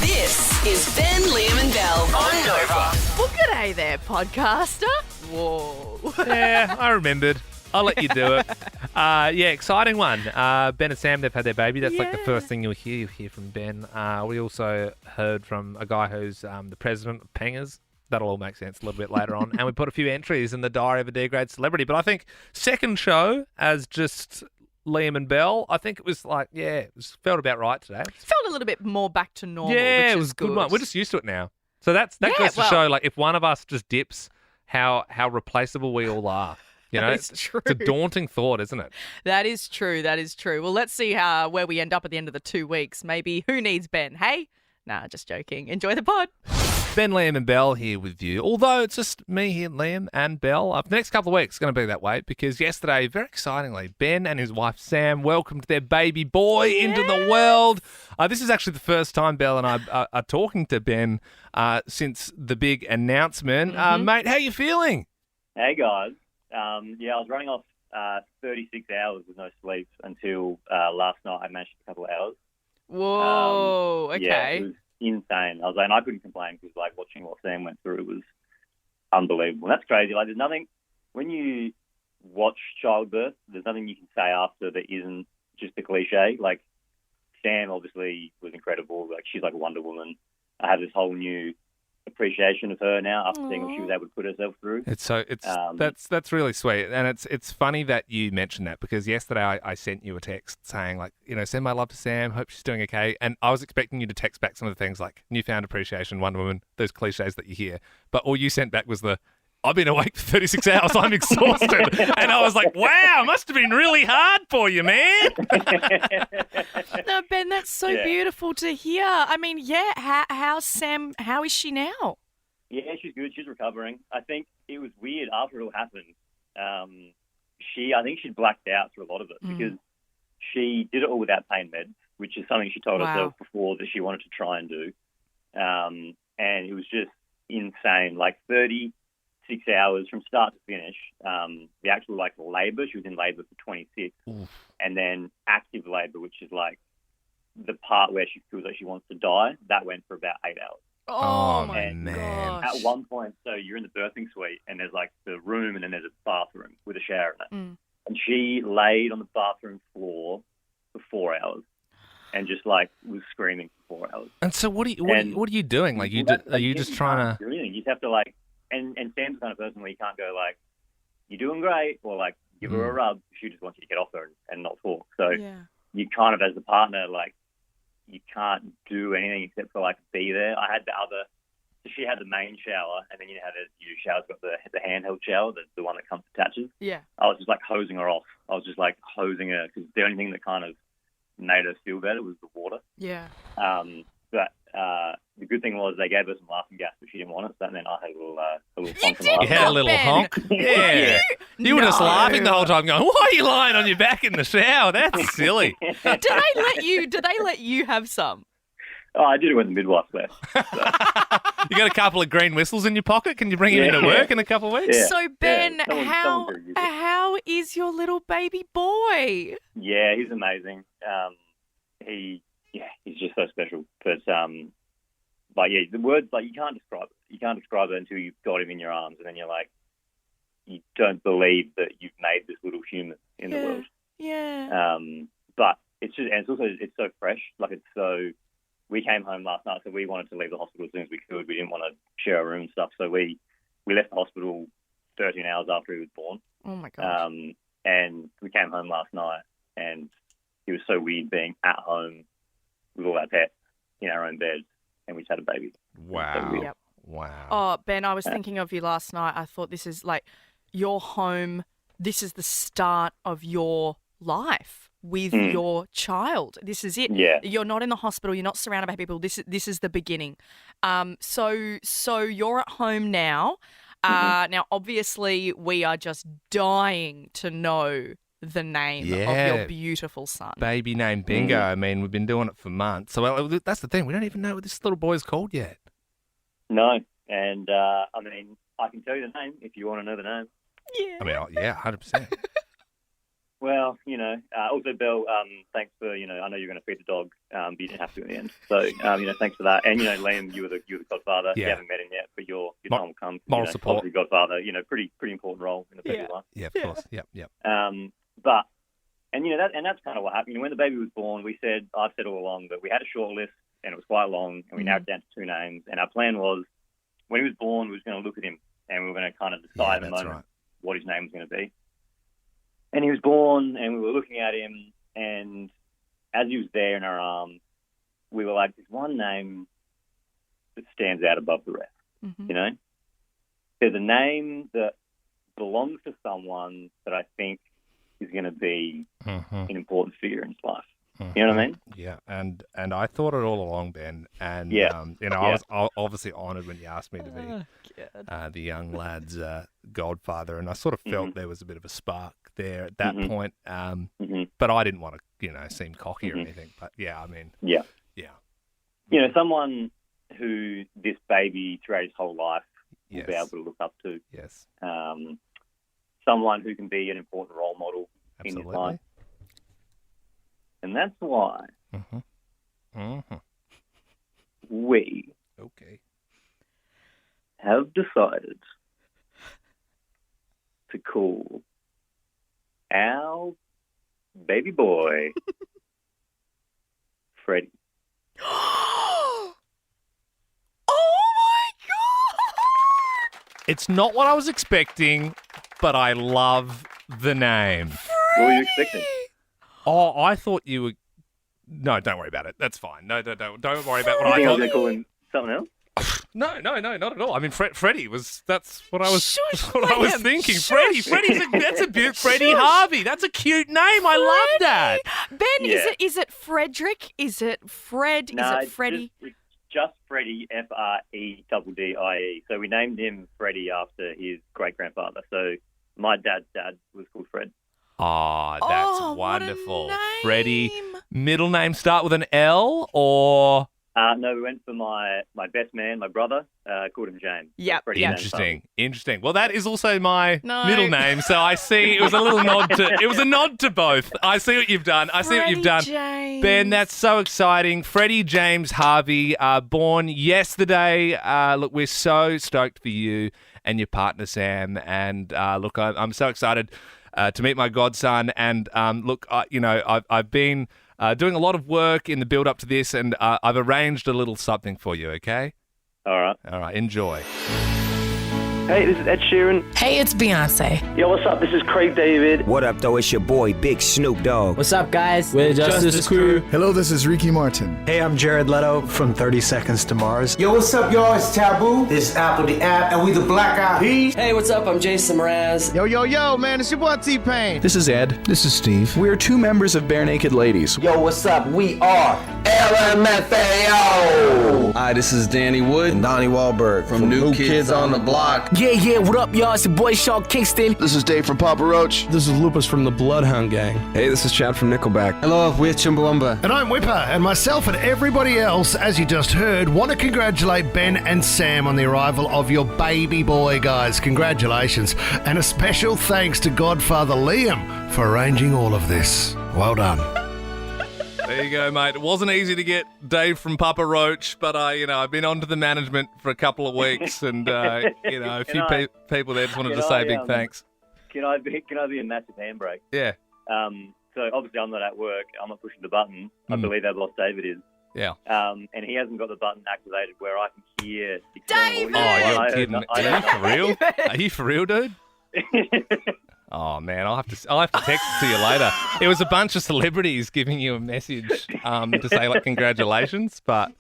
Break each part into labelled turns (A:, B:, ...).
A: This is Ben, Liam and Belle on Nova.
B: Well, g'day there, podcaster. Whoa.
C: Yeah, I remembered. I'll let you do it. Exciting one. Ben and Sam, they've had their baby. That's like the first thing you'll hear. You'll hear from Ben. We also heard from a guy who's the president of Pengers. That'll all make sense a little bit later on. And we put a few entries in the diary of a D-grade celebrity. But I think second show as just Liam and Belle, I think it was like, it felt about right today.
B: Felt a little bit more back to normal.
C: Yeah,
B: which
C: it was
B: is
C: a good one. We're just used to it now. So that goes to show, like, if one of us just dips, how replaceable we all are. You know,
B: That is true.
C: It's a daunting thought, isn't it?
B: That is true. That is true. Well, let's see where we end up at the end of the 2 weeks. Maybe who needs Ben? Hey? Nah, just joking. Enjoy the pod.
C: Ben, Liam and Belle here with you. Although it's just me here, Liam and Belle. The next couple of weeks is going to be that way because yesterday, very excitingly, Ben and his wife Sam welcomed their baby boy into the world. This is actually the first time Belle and I are talking to Ben since the big announcement. Mate, how you feeling?
D: Hey, guys. I was running off 36 hours with no sleep until last night. I managed a couple of hours.
B: Whoa, okay.
D: Yeah, it was insane. I couldn't complain because, like, watching what Sam went through, it was unbelievable. And that's crazy. Like, there's nothing, when you watch childbirth, there's nothing you can say after that isn't just a cliche. Like, Sam obviously was incredible. Like, she's like a Wonder Woman. I have this whole new appreciation of her now after seeing what she was able to put herself through.
C: That's really sweet, and it's funny that you mentioned that because yesterday I sent you a text saying, like, send my love to Sam, hope she's doing okay, and I was expecting you to text back some of the things like newfound appreciation, Wonder Woman, those cliches that you hear, but all you sent back was I've been awake for 36 hours, I'm exhausted. And I was like, wow, must have been really hard for you, man.
B: No, Ben, that's so beautiful to hear. I mean, how's Sam? How is she now?
D: Yeah, she's good. She's recovering. I think it was weird after it all happened. I think she'd blacked out through a lot of it because she did it all without pain meds, which is something she told herself before that she wanted to try and do. And it was just insane, like 36 hours from start to finish. The actual labour, she was in labour for 26, and then active labour, which is like the part where she feels like she wants to die, that went for about 8 hours.
B: Oh my gosh.
D: At one point, so you're in the birthing suite, and there's like the room, and then there's a bathroom with a shower in it. And she laid on the bathroom floor for 4 hours, and just was screaming for 4 hours.
C: And so what are you doing? Like, are you just trying to?
D: You just have to And Sam's the kind of person where you can't go you're doing great, or give her a rub. She just wants you to get off her and not talk. So you kind of, as the partner, you can't do anything except for be there. I had so she had the main shower, and then how there's showers got the handheld shower, the one that comes attaches. Yeah. I was just hosing her off. I was just hosing her because the only thing that kind of made her feel better was the water. Yeah. But the good thing was they gave her some laughing gas, but she didn't want it. So then I had a little honk.
C: You had a little honk? Yeah. You were just laughing the whole time going, why are you lying on your back in the shower? That's silly.
B: Do they let you have some?
D: Oh, I did it when the midwife left. So.
C: You got a couple of green whistles in your pocket? Can you bring him into work in a couple of weeks?
B: Yeah. So, Ben, how is your little baby boy?
D: Yeah, he's amazing. He's just so special. But the words, you can't describe it. You can't describe it until you've got him in your arms, and then you're you don't believe that you've made this little human in the world. Yeah. But it's so fresh. We came home last night, so we wanted to leave the hospital as soon as we could. We didn't want to share a room and stuff, so we left the hospital 13 hours after he was born.
B: Oh my gosh.
D: And we came home last night, and it was so weird being at home with all our pets in our own beds, and we just had a baby.
C: Wow.
D: So
B: yep.
C: Wow.
B: Oh, Ben, I was thinking of you last night. I thought this is your home. This is the start of your life with your child. This is it.
D: Yeah.
B: You're not in the hospital. You're not surrounded by people. This is the beginning. So you're at home now. Now, obviously, we are just dying to know the name of your beautiful son.
C: Baby name bingo. I mean, we've been doing it for months. So that's the thing. We don't even know what this little boy's called yet.
D: No. And, I can tell you the name if you want to know the name.
B: Yeah.
C: I mean, 100%.
D: Well, also Belle, thanks for, I know you're going to feed the dog, but you didn't have to in the end. So, thanks for that. And, Liam, you were the godfather.
C: Yeah.
D: You haven't met him yet, but your time will come.
C: Moral support.
D: Obviously godfather, pretty important role in the baby's life.
C: Yeah, of course. Yep.
D: That's kind of what happened. When the baby was born, I've said all along that we had a short list and it was quite long and we narrowed it down to 2 names. And our plan was when he was born, we were going to look at him and we were going to kind of decide at the moment what his name was going to be. And he was born and we were looking at him and as he was there in our arms, we were like, there's one name that stands out above the rest, There's a name that belongs to someone that I think is going to be an important figure in his life. You know what I mean?
C: Yeah, and I thought it all along, Ben. And I was obviously honoured when you asked me to be the young lad's godfather, and I sort of felt there was a bit of a spark there at that point. But I didn't want to, seem cocky or anything. But
D: someone who this baby throughout his whole life will be able to look up to.
C: Yes.
D: Someone who can be an important role model in his life. And that's why we have decided to call our baby boy Freddie.
B: Oh my God!
C: It's not what I was expecting, but I love the name.
D: What were you expecting?
C: Oh, I thought you were... No, don't worry about it. That's fine. No, don't worry about what I
D: think I was
C: thought.
D: going to call him something else?
C: No, not at all. I mean, Freddie was... That's what I was thinking.
B: Shush.
C: That's a beaut. Freddie Harvey. That's a cute name. I love that.
B: Ben, is it Frederick? Is it Fred?
D: No,
B: is it Freddie?
D: It's just Freddie, Freddie. So we named him Freddie after his great-grandfather. So my dad's dad was called Fred.
C: Oh, that's wonderful.
B: What a name.
C: Freddie, middle name start with an L or...
D: No, we went for my best man, my brother, called him James.
B: Yep.
C: Interesting. Well, that is also my middle name, so I see it was a little nod to both. I see what you've done.
B: James.
C: Ben, that's so exciting. Freddie James Harvey, born yesterday. Look, we're so stoked for you and your partner, Sam. And look, I'm so excited to meet my godson. And look, I've been doing a lot of work in the build up to this, and I've arranged a little something for you. Okay?
D: All
C: right. Enjoy.
E: Hey, this is Ed Sheeran.
F: Hey, it's Beyonce.
E: Yo, what's up? This is Craig David.
G: What up, though? It's your boy, Big Snoop Dogg.
H: What's up, guys? We're Justice Crew.
I: Hello, this is Ricky Martin.
J: Hey, I'm Jared Leto from 30 Seconds to Mars.
K: Yo, what's up, y'all? It's Taboo. This is Apple the App, and we the Black Eyed Peas.
H: Hey, what's up? I'm Jason Mraz.
I: Yo, man, it's your boy T-Pain.
J: This is Ed.
I: This is Steve.
J: We're 2 members of Bare Naked Ladies.
K: Yo, what's up? We are LMFAO.
L: Hi, this is Danny Wood
K: and Donnie Wahlberg
L: from New Kids on the Block.
F: Yeah, what up, y'all? It's your boy Sean Kingston.
I: This is Dave from Papa Roach.
J: This is Lupus from the Bloodhound Gang.
L: Hey, this is Chad from Nickelback.
K: Hello, we're Chumbawamba.
I: And I'm Whipper, and myself and everybody else, as you just heard, want to congratulate Ben and Sam on the arrival of your baby boy, guys. Congratulations. And a special thanks to Godfather Liam for arranging all of this. Well done.
C: There you go, mate. It wasn't easy to get Dave from Papa Roach, but I've been on to the management for a couple of weeks, and a few people there just wanted to say big thanks.
D: Can I be a massive handbrake?
C: Yeah.
D: So obviously I'm not at work. I'm not pushing the button. I believe our boss David is.
C: Yeah.
D: And he hasn't got the button activated where I can hear.
B: David!
C: Oh, you're kidding? Are you for real? Are you for real, dude? Oh man, I'll have to text it to you later. It was a bunch of celebrities giving you a message to say congratulations, but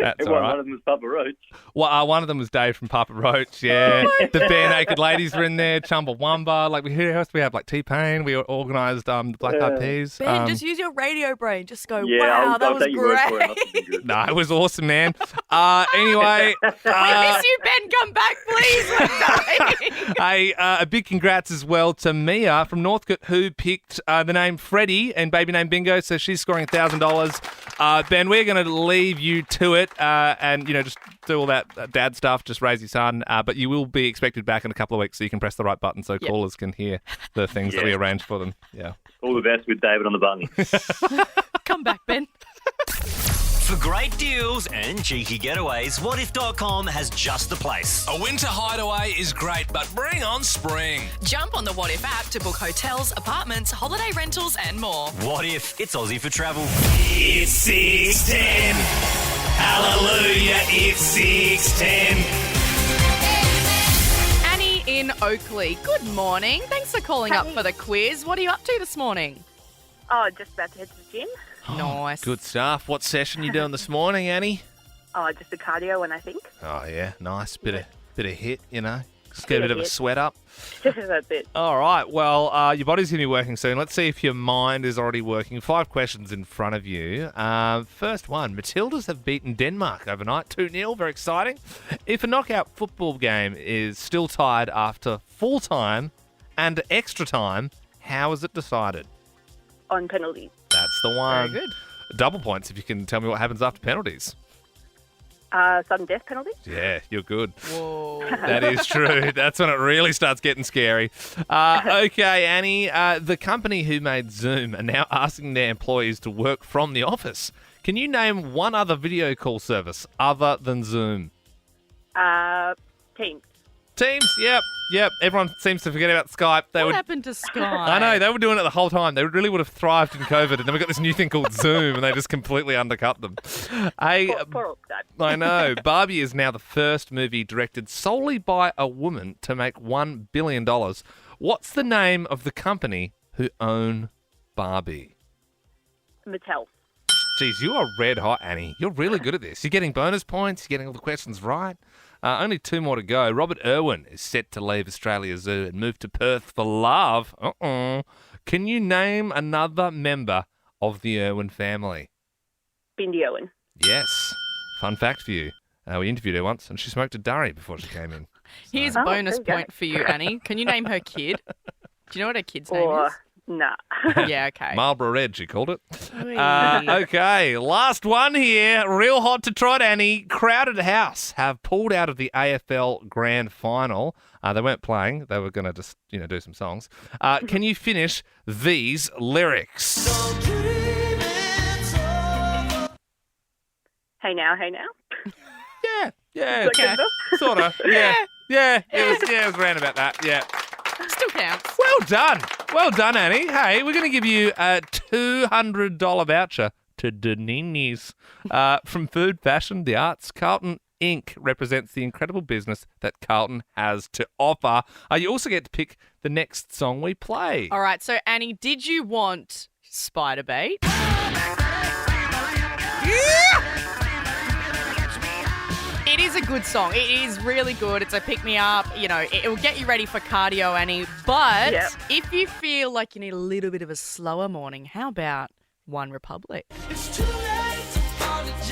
C: that's all right.
D: One of them was Papa Roach.
C: Well, one of them was Dave from Papa Roach. Yeah, the Bare Naked Ladies were in there. Chumbawamba. Who else do we have? T-Pain. We organised the Black Eyed Peas.
B: Ben, just use your radio brain. Just go.
D: Yeah,
B: wow, that was great.
C: No, it was awesome, man. Anyway,
B: we miss you, Ben, come back, please. We're dying.
C: Hey, a big congrats as well to Mia from Northcote, who picked the name Freddie and baby name Bingo, so she's scoring $1,000. Ben, we're going to leave you to it and, just do all that dad stuff, just raise your son, but you will be expected back in a couple of weeks so you can press the right button so callers can hear the things that we arranged for them. Yeah.
D: All the best with David on the button.
B: Come back, Ben.
M: For great deals and cheeky getaways, whatif.com has just the place.
N: A winter hideaway is great, but bring on spring.
A: Jump on the What If app to book hotels, apartments, holiday rentals, and more.
M: What if? It's Aussie for travel.
N: It's 6:10. Hallelujah, it's 6:10.
B: Annie in Oakley, good morning. Thanks for calling up for the quiz. What are you up to this morning?
O: Oh, just about to head to the gym.
B: Nice.
C: Good stuff. What session you doing this morning, Annie?
O: Oh, just a cardio one, I think.
C: Oh, yeah. Nice. Bit of hit, Just get a bit of a sweat up.
O: That's it.
C: All right. Well, your body's going to be working soon. Let's see if your mind is already working. 5 questions in front of you. First one. Matildas have beaten Denmark overnight. 2-0. Very exciting. If a knockout football game is still tied after full time and extra time, how is it decided?
O: On penalties.
C: That's the one.
B: Very good.
C: Double points if you can tell me what happens after penalties.
O: Sudden death penalty.
C: Yeah, you're good.
B: Whoa.
C: That is true. That's when it really starts getting scary. Okay, Annie, the company who made Zoom are now asking their employees to work from the office. Can you name one other video call service other than Zoom?
O: Teams.
C: Teams, yep. Everyone seems to forget about Skype.
B: What happened to Skype?
C: I know, they were doing it the whole time. They really would have thrived in COVID, and then we got this new thing called Zoom, and they just completely undercut them.
O: Poor old Skype.
C: I know. Barbie is now the first movie directed solely by a woman to make $1 billion. What's the name of the company who own Barbie?
O: Mattel.
C: Geez, you are red hot, Annie. You're really good at this. You're getting bonus points. You're getting all the questions right. Only 2 more to go. Robert Irwin is set to leave Australia Zoo and move to Perth for love. Can you name another member of the Irwin family?
O: Bindi Owen.
C: Yes. Fun fact for you. We interviewed her once and she smoked a durry before she came in.
B: Here's a bonus point for you, Annie. Can you name her kid? Do you know what her kid's name is?
O: Nah.
B: Yeah, okay.
C: Marlborough Red, she called it. Okay, last one here. Real hot to trot, Annie. Crowded House have pulled out of the AFL Grand Final. They weren't playing. They were going to just, do some songs. Can you finish these lyrics?
O: Hey now.
C: Yeah. Okay. Sort of. Yeah. It was around about that. Yeah.
B: Still counts.
C: Well done, Annie. Hey, we're going to give you a $200 voucher to Danini's from food, fashion, the arts. Carlton Inc. represents the incredible business that Carlton has to offer. You also get to pick the next song we play.
B: All right, so Annie, did you want Spider Bait? It is a good song. It is really good. It's a pick-me-up. It will get you ready for cardio, Annie. But if you feel like you need a little bit of a slower morning, how about One Republic?
N: It's too late to apologize.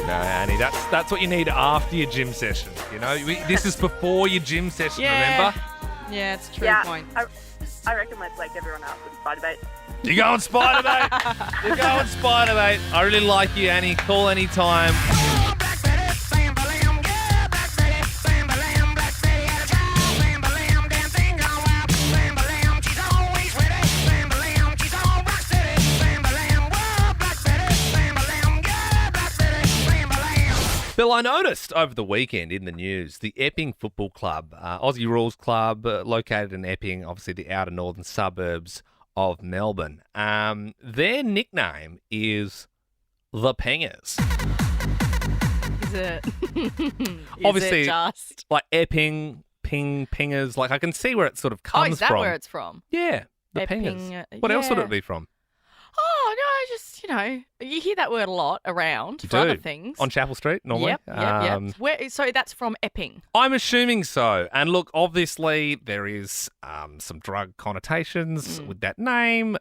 C: No, Annie, that's what you need after your gym session. This is before your gym session, remember?
B: Yeah, it's a true point.
O: I reckon let's wake everyone up with Spider Bait.
C: You're going Spider-Bait. You're going Spider-Bait. I really like you, Annie. Call anytime. Bill, I noticed over the weekend in the news, the Epping Football Club, Aussie Rules Club, located in Epping, obviously the outer northern suburbs of Melbourne. Their nickname is the Pengers.
B: Is it?
C: Obviously,
B: is it just
C: like Epping, Pingers. Like I can see where it sort of comes from.
B: is that where it's from?
C: Yeah, the Pengers. What else would it be from?
B: Oh no, just you hear that word a lot around for other things.
C: On Chapel Street normally.
B: Yep. So that's from Epping.
C: I'm assuming so. And look, obviously there is some drug connotations with that name.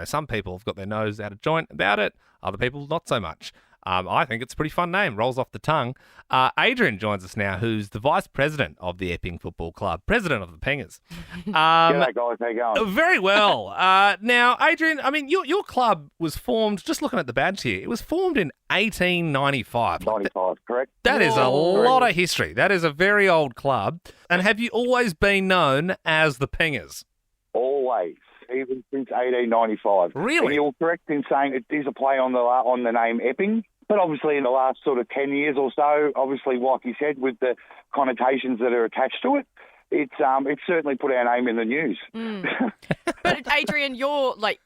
C: Some people have got their nose out of joint about it. Other people not so much. I think it's a pretty fun name. Rolls off the tongue. Adrian joins us now, who's the vice president of the Epping Football Club, president of the Pingers.
P: G'day, guys. How you going?
C: Very well. Now, Adrian, I mean, your club was formed, just looking at the badge here, it was formed in 1895.
P: 95, correct?
C: That is a lot of history. That is a very old club. And have you always been known as the Pingers?
P: Always, even since 1895.
C: Really?
P: And you're correct in saying it is a play on the name Epping. But obviously in the last sort of 10 years or so, obviously, like you said, with the connotations that are attached to it, it's certainly put our name in the news.
B: But Adrian, you're like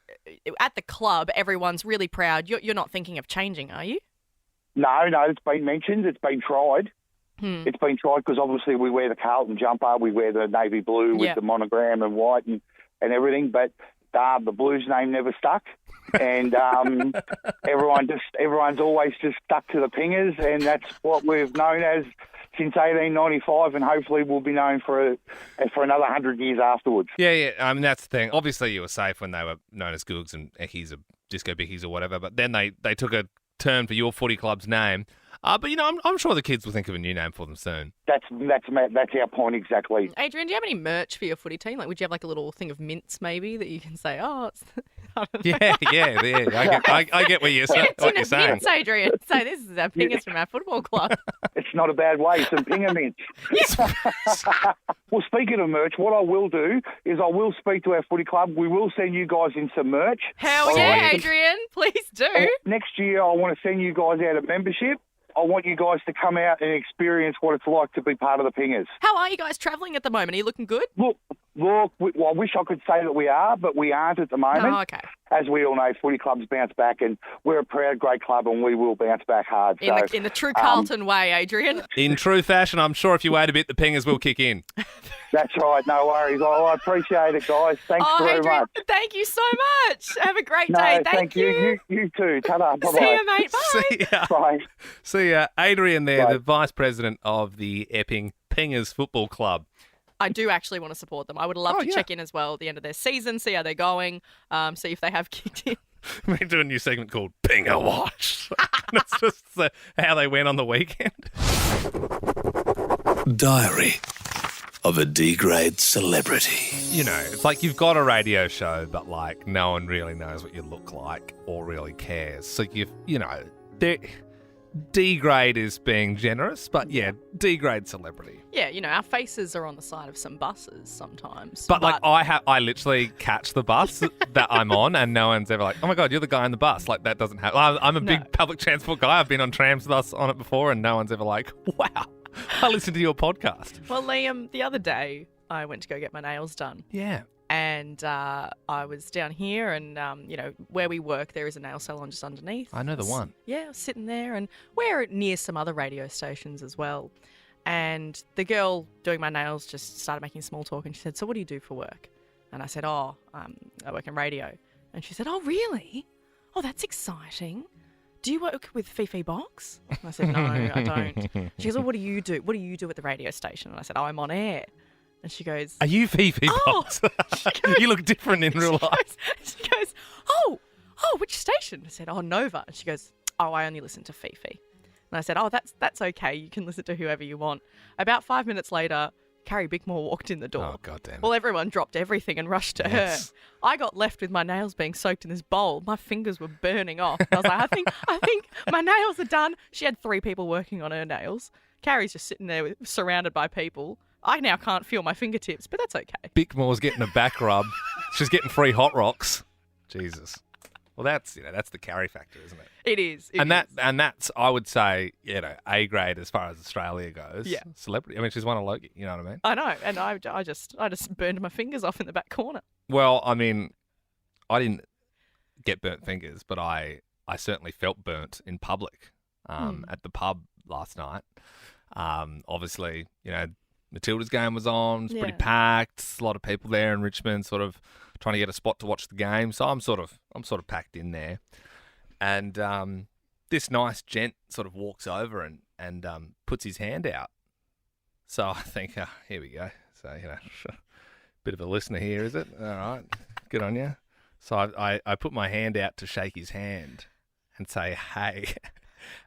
B: at the club, everyone's really proud. You're not thinking of changing, are you?
P: No, it's been mentioned. It's been tried. It's been tried because obviously we wear the Carlton jumper, we wear the navy blue with the monogram and white and everything, but the Blues name never stuck. And everyone's always just stuck to the Pingers, and that's what we've known as since 1895, and hopefully we'll be known for another 100 years afterwards.
C: Yeah. I mean, that's the thing. Obviously, you were safe when they were known as Googs and Eckies or Disco Bickies or whatever, but then they took a turn for your footy club's name. But, I'm sure the kids will think of a new name for them soon.
P: That's our point exactly.
B: Adrian, do you have any merch for your footy team? Like, would you have like a little thing of mints maybe that you can say, it's...
C: Yeah. I get what you're saying.
B: Mints, Adrian. Say, this is our Pingers from our football club.
P: It's not a bad way, some Pinger mints. Well, speaking of merch, what I will do is I will speak to our footy club. We will send you guys in some merch.
B: Hell yeah, Adrian. Please do.
P: Next year, I want to send you guys out a membership. I want you guys to come out and experience what it's like to be part of the Pingers.
B: How are you guys travelling at the moment? Are you looking good?
P: Look, I wish I could say that we are, but we aren't at the moment.
B: Oh, okay.
P: As we all know, footy clubs bounce back, and we're a proud, great club, and we will bounce back hard.
B: In the true Carlton way, Adrian.
C: In true fashion, I'm sure if you wait a bit, the Pingers will kick in.
P: That's right, no worries. I appreciate it, guys. Thanks very
B: Adrian,
P: much.
B: Thank you so much. Have a great day.
P: Thank you. You too. Ta-da. Bye-bye.
B: See you, mate. Bye.
C: See ya.
P: Bye.
C: See ya. Adrian there,
P: Bye.
C: the vice president of the Epping Pingers Football Club.
B: I do actually want to support them. I would love to check in as well at the end of their season, see how they're going, see if they have kicked in.
C: We're doing a new segment called Pinger Watch. That's just how they went on the weekend.
N: Diary of a D-grade celebrity.
C: It's like you've got a radio show, but like no one really knows what you look like or really cares. So D-grade is being generous, but D-grade celebrity.
B: Yeah, our faces are on the side of some buses sometimes.
C: But like I literally catch the bus that I'm on, and no one's ever like, oh my God, you're the guy on the bus. Like that doesn't happen. I'm a big public transport guy. I've been on trams with us on it before, and no one's ever like, wow, I listened to your podcast.
B: Well, Liam, the other day I went to go get my nails done.
C: Yeah.
B: And I was down here and, where we work, there is a nail salon just underneath.
C: I know the one.
B: Yeah, I was sitting there, and we're near some other radio stations as well. And the girl doing my nails just started making small talk, and she said, so what do you do for work? And I said, I work in radio. And she said, oh, really? Oh, that's exciting. Do you work with Fifi Box? And I said, no, I don't. She goes, well, what do you do? What do you do at the radio station? And I said, I'm on air. And she goes,
C: are you Fifi Box? You look different in real life.
B: She goes, oh, which station? I said, Nova. And she goes, I only listen to Fifi. And I said, that's okay. You can listen to whoever you want. About 5 minutes later, Carrie Bickmore walked in the door.
C: Oh, God damn it.
B: Well, everyone dropped everything and rushed to her. I got left with my nails being soaked in this bowl. My fingers were burning off. I was like, I think my nails are done. She had 3 people working on her nails. Carrie's just sitting there surrounded by people. I now can't feel my fingertips, but that's okay.
C: Bickmore's getting a back rub. She's getting free hot rocks. Jesus. Well, that's the Carrie factor, isn't it?
B: It is.
C: That's I would say A grade as far as Australia goes.
B: Yeah.
C: Celebrity. I mean, she's won a Logie. You know what I mean?
B: I know, and I just burned my fingers off in the back corner.
C: Well, I mean, I didn't get burnt fingers, but I certainly felt burnt in public at the pub last night. Obviously, Matilda's game was on. It's pretty packed. A lot of people there in Richmond, sort of trying to get a spot to watch the game. So I'm sort of packed in there, and this nice gent sort of walks over and puts his hand out. So I think, here we go. So bit of a listener here, is it? All right, good on you. So I put my hand out to shake his hand and say, hey.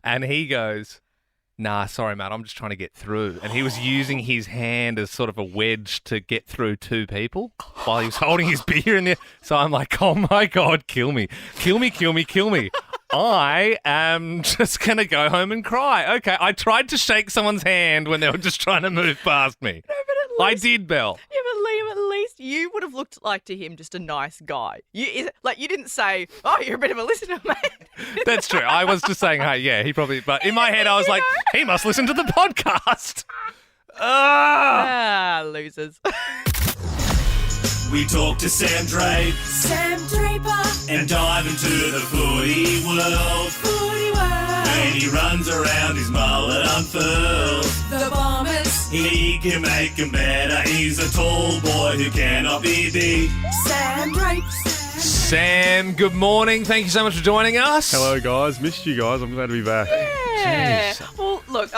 C: And he goes, nah, sorry, mate, I'm just trying to get through. And he was using his hand as sort of a wedge to get through two people while he was holding his beer in there. So I'm like, oh, my God, kill me. Kill me, kill me, kill me. I am just going to go home and cry. Okay, I tried to shake someone's hand when they were just trying to move past me.
B: No, but at least,
C: I did, Belle.
B: Yeah, but Liam, at least you would have looked like to him just a nice guy. You didn't say, oh, you're a bit of a listener, mate.
C: That's true. I was just saying, hey, yeah, he probably... But in my head, I was like, he must listen to the podcast.
B: Losers.
N: We talk to Sam Draper.
A: Sam Draper.
N: And dive into the footy world.
A: Footy world.
N: When he runs around, his mullet unfurls.
A: The Bombers.
N: He can make him better. He's a tall boy who cannot be beat.
A: Sam Draper.
C: Sam, good morning. Thank you so much for joining us.
Q: Hello, guys. Missed you guys. I'm glad to be back.
B: Yeah.
C: Jeez.
B: Well, look,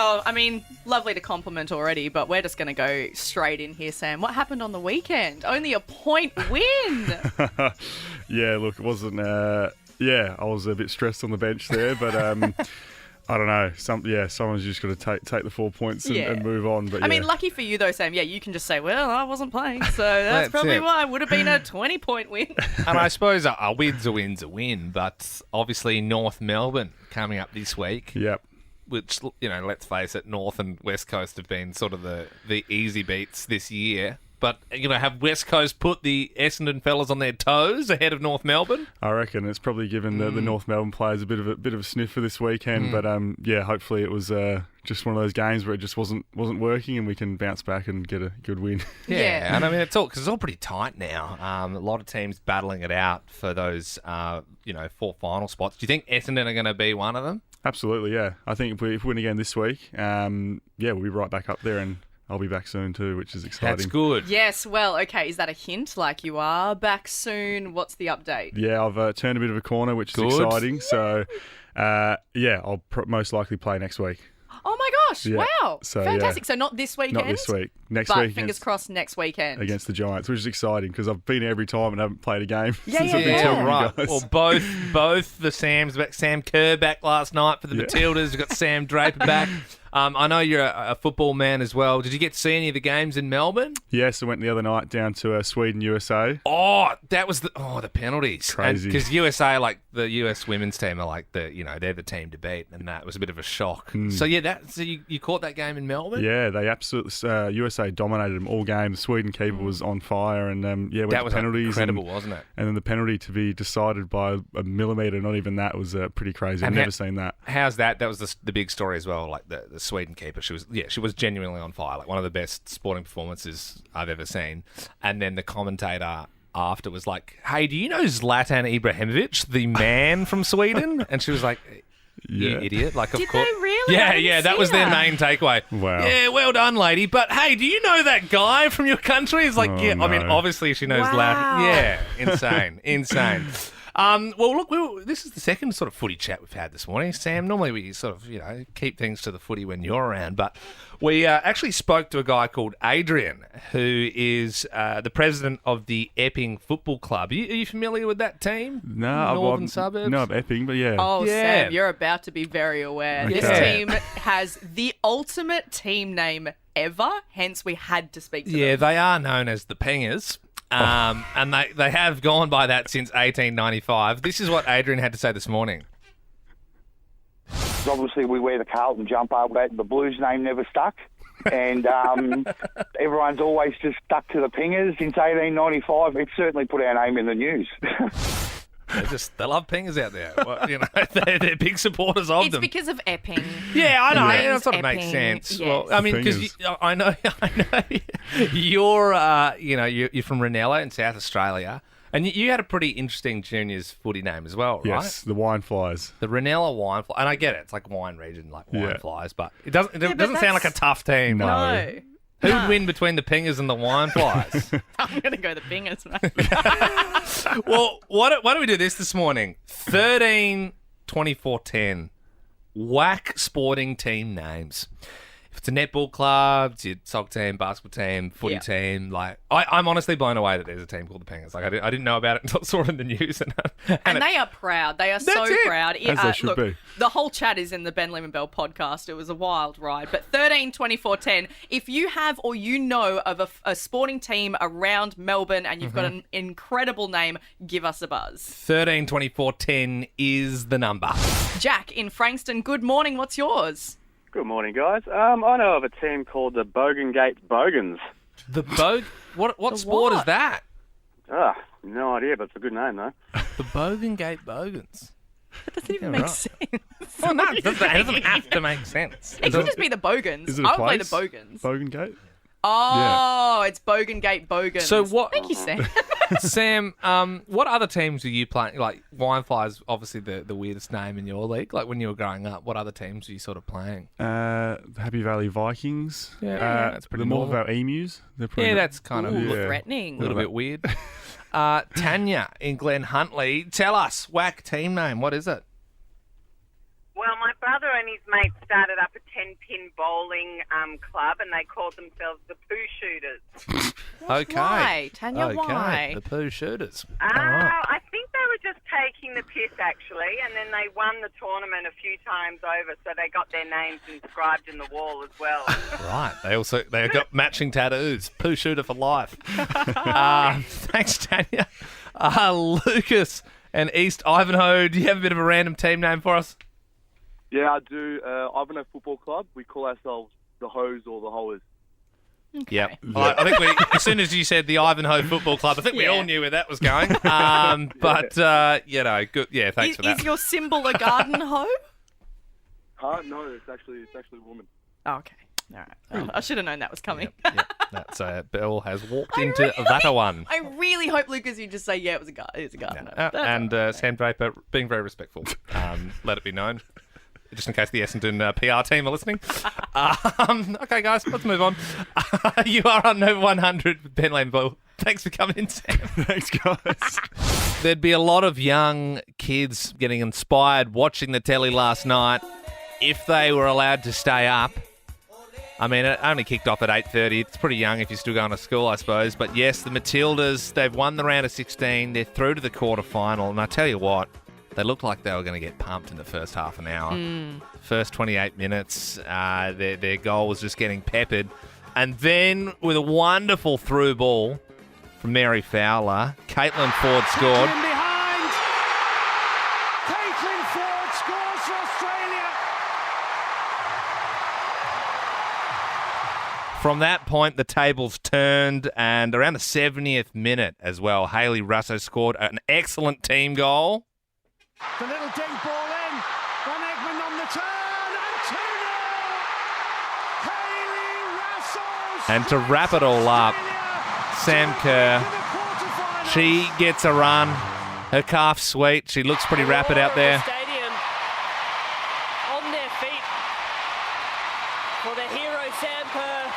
B: lovely to compliment already, but we're just going to go straight in here, Sam. What happened on the weekend? Only a point win.
Q: Yeah, look, it wasn't... I was a bit stressed on the bench there, but... I don't know. Someone's just got to take the 4 points and move on. But
B: I mean, lucky for you though, Sam. Yeah, you can just say, "Well, I wasn't playing, so that's probably why it would have been a 20-point win."
C: And I suppose a win's a win's a win, but obviously North Melbourne coming up this week.
Q: Yep.
C: Which, let's face it, North and West Coast have been sort of the easy beats this year. But, have West Coast put the Essendon fellas on their toes ahead of North Melbourne?
Q: I reckon it's probably given the North Melbourne players a bit of a sniff for this weekend. But hopefully it was just one of those games where it just wasn't working, and we can bounce back and get a good win.
C: Yeah, and I mean it's all pretty tight now. A lot of teams battling it out for those 4 final spots. Do you think Essendon are going to be one of them?
Q: Absolutely, yeah. I think if we win again this week, we'll be right back up there, and I'll be back soon too, which is exciting.
C: That's good.
B: Yes, well, okay, is that a hint? Like, you are back soon? What's the update?
Q: Yeah, I've turned a bit of a corner, which is exciting. So, I'll most likely play next week.
B: Oh my gosh, wow.
Q: So,
B: fantastic. So not this weekend?
Q: Not this week. Next
B: but
Q: week.
B: Fingers crossed next weekend.
Q: Against the Giants, which is exciting because I've been every time and haven't played a game since
B: I've
Q: been telling you guys.
C: Well, both the Sams back. Sam Kerr back last night for the Matildas. We've got Sam Draper back. I know you're a football man as well. Did you get to see any of the games in Melbourne?
Q: Yes, I went the other night down to Sweden, USA.
C: Oh, that was the penalties.
Q: Crazy.
C: Because USA, like the US women's team, are like they're the team to beat, and that was a bit of a shock. So you caught that game in Melbourne?
Q: Yeah, they absolutely USA dominated them all game. The Sweden keeper was on fire, and went
C: that was
Q: to penalties.
C: Incredible, wasn't it?
Q: And then the penalty to be decided by a millimetre, not even that, was pretty crazy. I've never seen that.
C: How's that? That was the big story as well. Like the Sweden keeper, she was genuinely on fire. Like one of the best sporting performances I've ever seen. And then the commentator after was like, "Hey, do you know Zlatan Ibrahimovic, the man from Sweden?" And she was like, "You idiot!" Like,
B: Did
C: of course.
B: they really?
C: Yeah, that was their main takeaway.
Q: Wow.
C: Yeah, well done, lady. But hey, do you know that guy from your country? It's like,
Q: no.
C: I mean, obviously she knows Zlatan. Yeah, insane. Well, look, this is the second sort of footy chat we've had this morning, Sam. Normally we sort of, keep things to the footy when you're around, but we actually spoke to a guy called Adrian, who is the president of the Epping Football Club. Are you familiar with that team?
Q: No,
C: Northern suburbs?
Q: No, of Epping, but yeah.
B: Oh,
C: Yeah.
B: Sam, you're about to be very aware.
Q: Okay.
B: This team has the ultimate team name ever, hence we had to speak to them.
C: Yeah, they are known as the Pengers. And they have gone by that since 1895. This is what Adrian had to say this morning.
P: Obviously, we wear the Carlton jumper, but the Blues name never stuck. And everyone's always just stuck to the Pingers since 1895. It certainly put our name in the news.
C: They love Pingers out there. Well, they're big supporters of them.
B: It's because of Epping.
C: Yeah, I know.
B: Name's
C: That sort of makes
B: Epping,
C: sense.
B: yes.
C: Well, I mean, because I know you're you're from Ranella in South Australia, and you had a pretty interesting juniors footy name as well, right?
Q: Yes, the Wine Flies.
C: The Ranella Wine Flies, and I get it. It's like wine region, like Wine Flies, but it doesn't sound like a tough team.
B: No.
C: Who would win between the Pingers and the Wine Flies?
B: I'm going to go the Pingers, mate.
C: Well, why don't we do this morning? 13, 24, 10. Wack sporting team names. if it's a netball club, it's your soccer team, basketball team, footy team. Like, I'm honestly blown away that there's a team called the Pangas. Like, I didn't know about it until I saw it in the news.
B: And they are proud. They are so proud.
Q: As they should be.
B: The whole chat is in the Ben Lim and Belle podcast. It was a wild ride. But 13 24 10, if you have or you know of a sporting team around Melbourne and you've got an incredible name, give us a buzz.
C: 13 24 10 is the number.
B: Jack in Frankston, good morning. What's yours?
R: Good morning, guys. I know of a team called the Bogangate Bogans.
C: The What sport is that?
R: No idea, but it's a good name, though.
C: The Bogangate Bogans.
B: That doesn't even make sense.
C: Well, no, it doesn't have to make sense.
B: It could just be the Bogans.
Q: Is it a
B: I would play the
Q: place?
B: Bogans.
Q: Bogangate?
B: Oh, it's Bogangate Bogans.
C: So what?
B: Thank you, Sam.
C: Sam, what other teams are you playing? Like, Winefly's obviously the weirdest name in your league. Like, when you were growing up, what other teams were you sort of playing?
Q: The Happy Valley Vikings.
C: Yeah, that's pretty
Q: the
C: normal.
Q: Morpheville Emus.
C: That's kind of
B: threatening.
C: A little bit weird. Tanya in Glen Huntly, tell us, Wack team name, what is it?
S: Well, my brother and his mates started up a 10-pin bowling club, and they called themselves the Poo Shooters.
C: Okay.
B: Why, Tanya?
C: Okay.
B: Why?
C: The Poo Shooters. All right.
S: I think they were just taking the piss, actually, and then they won the tournament a few times over, so they got their names inscribed in the wall as well.
C: Right. They got matching tattoos. Poo Shooter for life. Thanks, Tanya. Lucas and East Ivanhoe, do you have a bit of a random team name for us?
T: Yeah, I do. Ivanhoe Football Club. We call ourselves the Hoes or the Hoers.
B: Okay.
C: Yep. I think as soon as you said the Ivanhoe Football Club, I think we all knew where that was going. Good. Yeah, thanks for that.
B: Is your symbol a garden hoe?
T: No, it's actually a woman.
B: Oh, okay. All right. Well, I should have known that was coming.
C: Yep. That's Belle has walked into that one.
B: I really hope, Lucas, you just say, yeah, it was a garden hoe.
C: And Sam Draper being very respectful. Let it be known. Just in case the Essendon PR team are listening. Okay, guys, let's move on. You are on Nova 100 with Ben Lambo. Thanks for coming in, Sam.
Q: Thanks, guys.
C: There'd be a lot of young kids getting inspired watching the telly last night if they were allowed to stay up. I mean, it only kicked off at 8:30. It's pretty young if you're still going to school, I suppose. But yes, the Matildas, they've won the round of 16. They're through to the quarterfinal. And I tell you what, they looked like they were going to get pumped in the first half an hour. First 28 minutes, their goal was just getting peppered. And then with a wonderful through ball from Mary Fowler, Caitlin Ford scored.
U: Behind. Caitlin Ford scores for Australia.
C: From that point, the tables turned, and around the 70th minute as well, Hayley Russo scored an excellent team goal.
U: The little dink ball in. Van Egmond on the turn. And 2-0. Hayley Russell.
C: And to wrap it all up, Sam Kerr, she gets a run. Her calf's sweet. She looks pretty rapid out there.
U: Stadium on their feet for the hero Sam Kerr.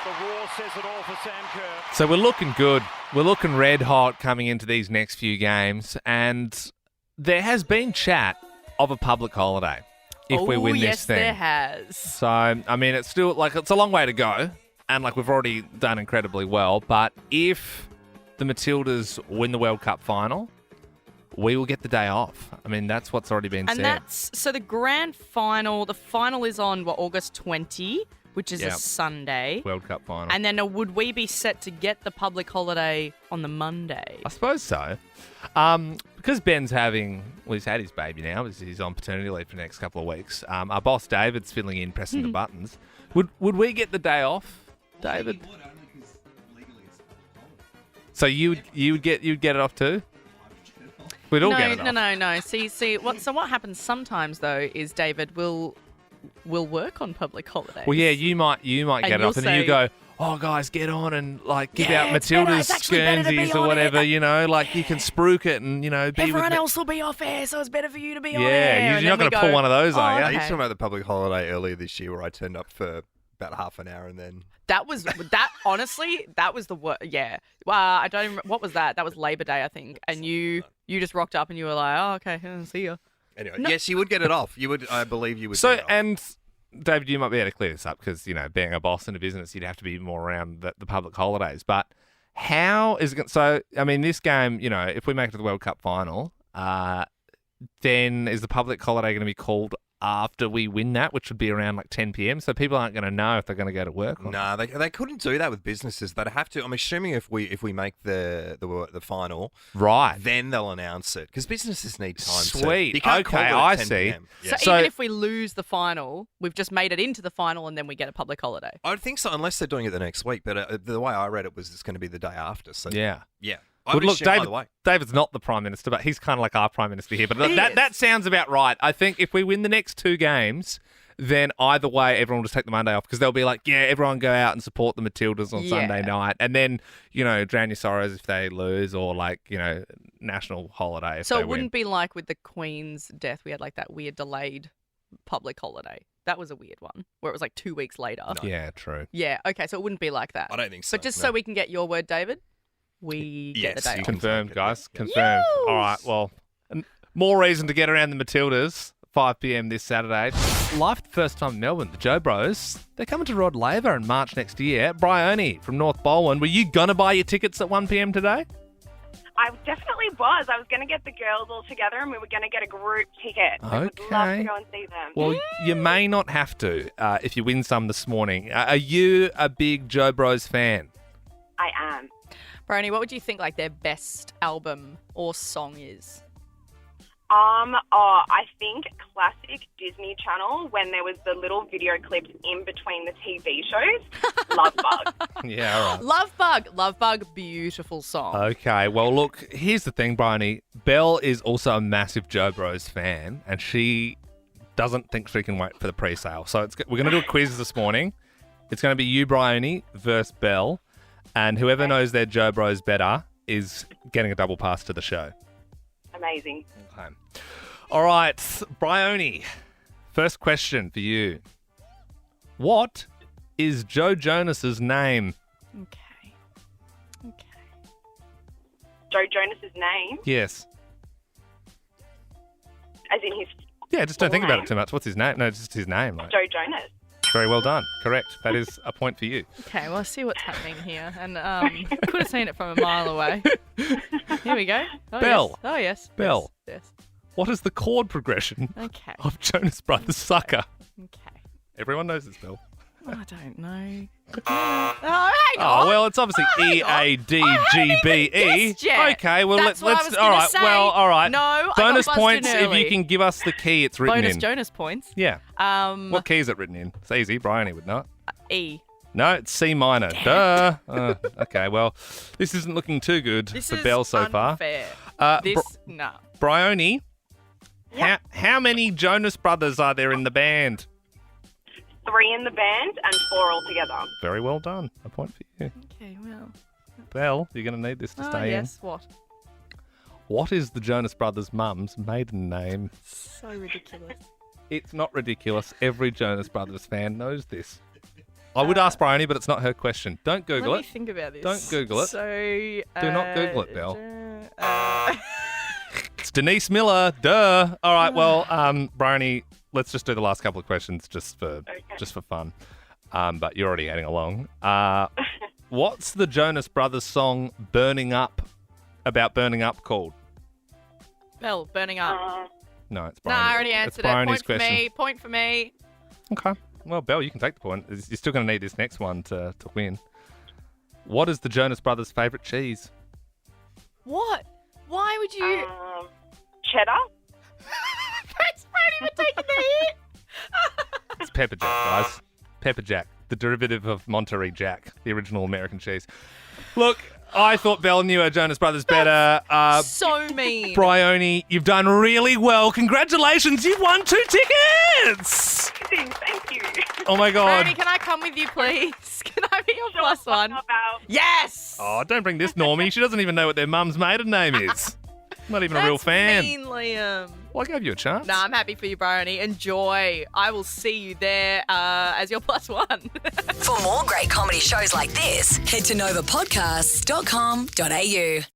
U: The roar says it all for Sam Kerr.
C: So we're looking good. We're looking red hot coming into these next few games, and there has been chat of a public holiday if we win this thing.
B: Yes, there has.
C: So, I mean, it's still, it's a long way to go, and, we've already done incredibly well, but if the Matildas win the World Cup final, we will get the day off. I mean, that's what's already been said.
B: So the grand final, the final is on, August 20, which is a Sunday.
C: World Cup final.
B: And then would we be set to get the public holiday on the Monday?
C: I suppose so. Because Ben's he's had his baby now. He's on paternity leave for the next couple of weeks. Our boss David's filling in, pressing the buttons. Would we get the day off, David? So you'd get it off too? We'd all get it off.
B: No. See. What happens sometimes though is David will work on public holidays.
C: Well, yeah, you might get it off, and then you go, oh, guys, get on and, give out Matilda's Guernseys or whatever, you can spruik it and, be
B: everyone
C: with
B: else will be off air, so it's better for you to be on
C: air.
B: air.
C: You're not going to pull one of those, are you?
V: I used to remember the public holiday earlier this year where I turned up for about half an hour and then...
B: Honestly, that was the worst. Yeah. I don't remember. What was that? That was Labor Day, I think. And you just rocked up and you were like, oh, okay, see ya.
V: Anyway, yes, you would get it off. I believe you would
C: So,
V: get it off.
C: and David, you might be able to clear this up because, being a boss in a business, you'd have to be more around the public holidays. But how is it? So, this game, if we make it to the World Cup final, then is the public holiday going to be called after we win that, which would be around 10 p.m. So people aren't going to know if they're going to go to work. Or
V: no, they couldn't do that with businesses. They'd have to. I'm assuming if we make the final,
C: right,
V: then they'll announce it because businesses need time.
C: Sweet.
V: You can't
C: okay,
V: call it at
C: I
V: 10
C: see.
V: PM.
B: Yeah. So even if we lose the final, we've just made it into the final, and then we get a public holiday.
V: I think so, unless they're doing it the next week. But the way I read it was it's going to be the day after. So yeah.
C: Well, look, David's not the Prime Minister, but he's kind of like our Prime Minister here. But that sounds about right. I think if we win the next 2 games, then either way, everyone will just take the Monday off because they'll be like, everyone go out and support the Matildas on Sunday night. And then, drown your sorrows if they lose or national holiday if
B: so
C: they
B: it wouldn't
C: win.
B: be like with the Queen's death, we had that weird delayed public holiday. That was a weird one where it was 2 weeks later.
V: No.
C: Yeah, true.
B: Yeah, okay, so it wouldn't be like that.
V: I don't think so.
B: But just so we can get your word, David, we get the day off.
C: Confirmed, guys. Confirmed. All right, well, more reason to get around the Matildas. 5 p.m. this Saturday. Live for the first time in Melbourne, the Joe Bros. They're coming to Rod Laver in March next year. Bryony from North Bolwyn. Were you going to buy your tickets at 1 p.m. today?
S: I definitely was. I was going to get the girls all together and we were going to get a group ticket. I would love to go and see them.
C: Well, you may not have to if you win some this morning. Are you a big Joe Bros fan?
S: I am.
B: Bryony, what would you think their best album or song is?
S: I think classic Disney Channel when there was the little video clips in between the TV shows. Love Bug.
C: Yeah, all right.
B: Love Bug, beautiful song.
C: Okay, well, look, here's the thing, Bryony. Belle is also a massive Joe Bros fan, and she doesn't think she can wait for the pre-sale. So we're going to do a quiz this morning. It's going to be you, Bryony, versus Belle, and whoever knows their Joe Bros better is getting a double pass to the show.
S: Amazing.
C: Okay. All right, Bryony, first question for you. What is Joe Jonas's name?
B: Okay.
S: Joe Jonas's name?
C: Yes.
S: As in his
C: Yeah, just don't think
S: name?
C: about it too much. What's his name? No, just his name.
S: Joe Jonas.
C: Very well done. Correct. That is a point for you.
B: Okay, well, I see what's happening here. And could have seen it from a mile away. Here we go. Oh,
C: Belle.
B: Yes. Oh, yes.
C: Belle.
B: Yes.
C: What is the chord progression of Jonas Brothers' Sucker?
B: Okay.
C: Everyone knows this, Belle.
B: I don't know. Hang on.
C: Well, it's obviously E-A-D-G-B-E.
B: Guessed yet.
C: Okay, well,
B: That's what I was
C: all
B: gonna
C: right.
B: say.
C: Well, all right.
B: No, I got
C: bonus
B: buzzed
C: points
B: in
C: if
B: early.
C: you can give us the key it's written
B: Bonus
C: in.
B: Jonas points.
C: Yeah. What key is it written in? It's easy. Bryony would know it.
B: E.
C: No, it's C minor. Duh. Okay, well, this isn't looking too good for Belle so far.
B: Unfair. No.
C: Bryony, how many Jonas Brothers are there in the band?
S: 3 in the band and 4 altogether.
C: Very well done. A point for you.
B: Okay, well.
C: Belle, you're going to need this to stay
B: yes, what?
C: What is the Jonas Brothers' mum's maiden name?
B: So ridiculous.
C: It's not ridiculous. Every Jonas Brothers fan knows this. I would ask Bryony, but it's not her question. Don't Google
B: Let
C: it.
B: me think about this.
C: Don't Google it.
B: So,
C: Do not Google it, Belle. It's Denise Miller. Duh. All right. Well, Bryony, let's just do the last couple of questions just for fun. But you're already adding along. What's the Jonas Brothers song "Burning Up" about burning up called?
B: Belle, burning up.
C: No, it's
B: No,
C: Bryony.
B: I already answered it.
C: Bryony's
B: Point for
C: question.
B: me. Point for me.
C: Okay. Well, Belle, you can take the point. You're still going to need this next one to win. What is the Jonas Brothers' favourite cheese?
B: What? Why would you?
S: Cheddar.
B: Thanks, Brady, for taking the hit.
C: It's pepper jack, guys. Pepper jack, the derivative of Monterey Jack, the original American cheese. Look, I thought Belle knew her Jonas Brothers better.
B: So mean.
C: Bryony, you've done really well. Congratulations, you've won 2 tickets.
S: Thank you.
C: Oh my God.
B: Brady, can I come with you, please? Can I be your plus one? Yes.
C: Oh, don't bring this normie. She doesn't even know what their mum's maiden name is. Not even a real fan.
B: Mean, Liam.
C: Well, I gave you a chance.
B: Nah, I'm happy for you, Bryony. Enjoy. I will see you there as your plus one.
A: For more great comedy shows like this, head to novapodcasts.com.au.